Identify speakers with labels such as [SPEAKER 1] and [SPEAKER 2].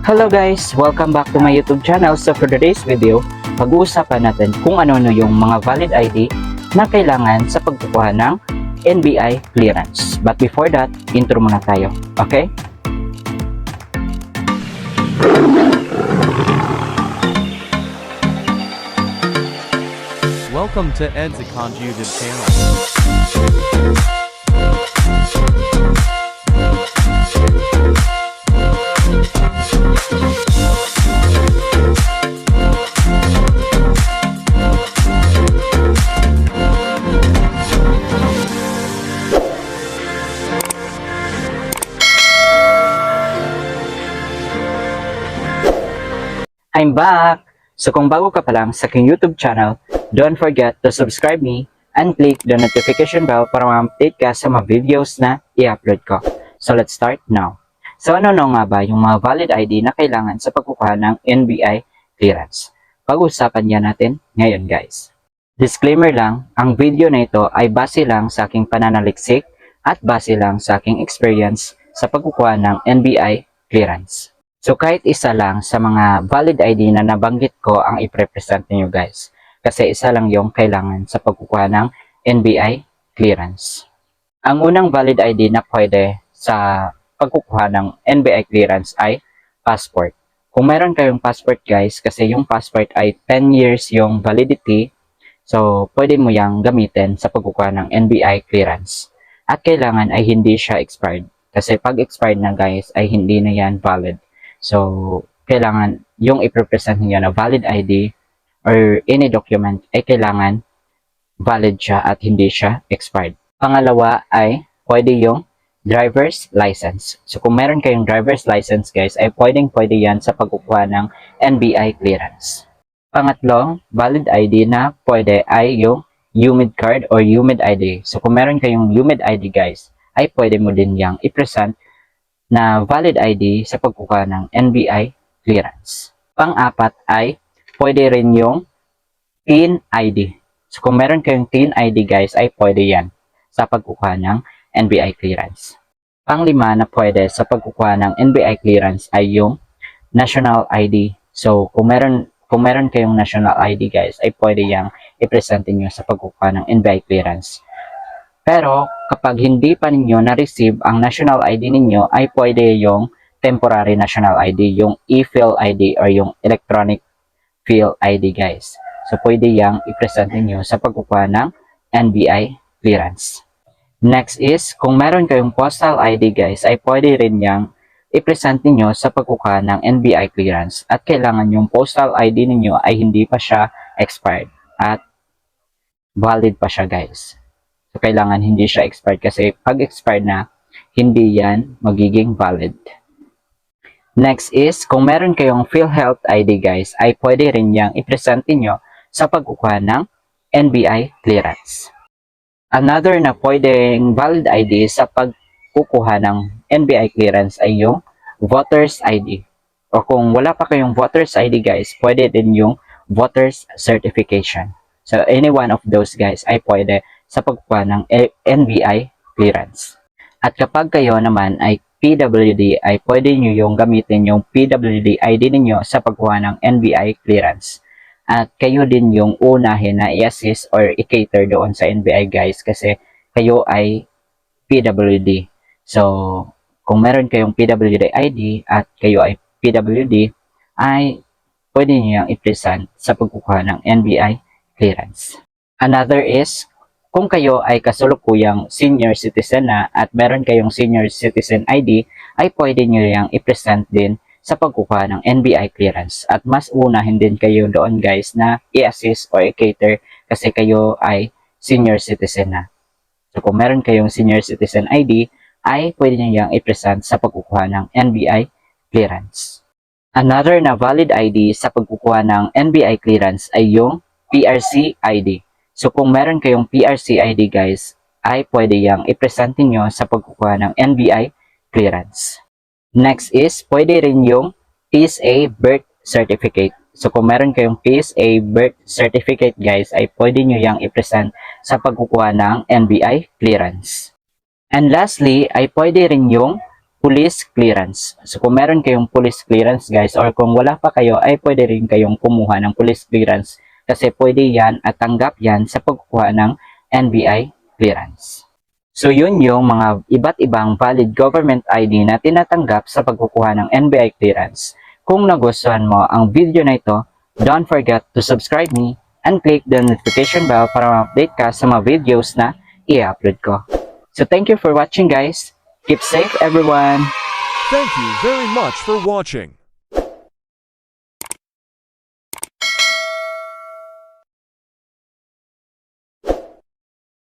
[SPEAKER 1] Hello guys! Welcome back to my YouTube channel. So for today's video, pag-uusapan natin kung ano-ano yung mga valid ID na kailangan sa pagkukuha ng NBI clearance. But before that, intro muna tayo. Okay?
[SPEAKER 2] Welcome to Edzicon YouTube channel.
[SPEAKER 1] I'm back! So kung bago ka pa lang sa aking YouTube channel, don't forget to subscribe me and click the notification bell para ma-update ka sa mga videos na i-upload ko. So let's start now. So ano nga ba yung mga valid ID na kailangan sa pagkukuha ng NBI clearance? Pag-usapan niya natin ngayon guys. Disclaimer lang, ang video na ito ay base lang sa aking pananaliksik at base lang sa aking experience sa pagkukuha ng NBI clearance. So kahit isa lang sa mga valid ID na nabanggit ko ang i-represent niyo guys. Kasi isa lang yung kailangan sa pagkukuha ng NBI clearance. Ang unang valid ID na pwede sa pagkukuha ng NBI clearance ay passport. Kung meron kayong passport guys, kasi yung passport ay 10 years yung validity, so pwede mo yang gamitin sa pagkukuha ng NBI clearance. At kailangan ay hindi siya expired. Kasi pag expired na guys, ay hindi na yan valid. So, kailangan yung i-represent niyo na valid ID or any document ay kailangan valid siya at hindi siya expired. Pangalawa ay pwede yung driver's license. So, kung meron kayong driver's license guys, ay pwede yan sa pagkukuha ng NBI clearance. Pangatlo, valid ID na pwede ay yung UMID card or UMID ID. So, kung meron kayong UMID ID guys, ay pwede mo din yang i-present na valid ID sa pagkukuha ng NBI clearance. Pang-apat ay pwede rin yung TIN ID. So kung meron kayong TIN ID guys ay pwede yan sa pagkukuha ng NBI clearance. Pang-lima na pwede sa pagkukuha ng NBI clearance ay yung national ID. So kung meron kayong national ID guys ay pwede yang i-present niyo sa pagkukuha ng NBI clearance. Pero kapag hindi pa ninyo na-receive ang national ID ninyo, ay pwede yung temporary national ID, yung e-fill ID or yung electronic fill ID guys. So pwede yang i-present ninyo sa pagkukuha ng NBI clearance. Next is, kung meron kayong postal ID guys, ay pwede rin yang i-present ninyo sa pagkukuha ng NBI clearance. At kailangan yung postal ID ninyo ay hindi pa siya expired at valid pa siya guys. So, kailangan hindi siya expired kasi pag expired na, hindi yan magiging valid. Next is, kung meron kayong PhilHealth ID guys, ay pwede rin yang i-present niyo sa pagkukuha ng NBI clearance. Another na pwedeng valid ID sa pagkukuha ng NBI clearance ay yung Voters ID. O kung wala pa kayong Voters ID guys, pwede din yung Voters Certification. So, any one of those guys ay pwede sa pagkuha ng NBI clearance. At kapag kayo naman ay PWD, ay pwede nyo yung gamitin yung PWD ID ninyo sa pagkuha ng NBI clearance. At kayo din yung unahin na i-assist or i-cater doon sa NBI guys kasi kayo ay PWD. So, kung meron kayong PWD ID at kayo ay PWD, ay pwede nyo yung i-present sa pagkukuha ng NBI clearance. Another is, kung kayo ay kasalukuyang senior citizen na at meron kayong senior citizen ID, ay pwede nyo yung i-present din sa pagkukuha ng NBI clearance. At mas unahin din kayo doon guys na i-assist or i-cater kasi kayo ay senior citizen na. So kung meron kayong senior citizen ID, ay pwede nyo yung i-present sa pagkukuha ng NBI clearance. Another na valid ID sa pagkukuha ng NBI clearance ay yung PRC ID. So kung meron kayong PRC ID guys, ay pwede yang i-present niyo sa pagkukuha ng NBI clearance. Next is, pwede rin yung PSA birth certificate. So kung meron kayong PSA birth certificate guys, ay pwede nyo yang i-present sa pagkukuha ng NBI clearance. And lastly, ay pwede rin yung police clearance. So kung meron kayong police clearance guys, or kung wala pa kayo, ay pwede rin kayong kumuha ng police clearance kasi pwede yan at tanggap yan sa pagkuha ng NBI clearance. So yun yung mga iba't ibang valid government ID na tinatanggap sa pagkukuha ng NBI clearance. Kung nagustuhan mo ang video na ito, don't forget to subscribe me and click the notification bell para ma-update ka sa mga videos na i-upload ko. So thank you for watching guys. Keep safe everyone.
[SPEAKER 3] Thank you very much for watching.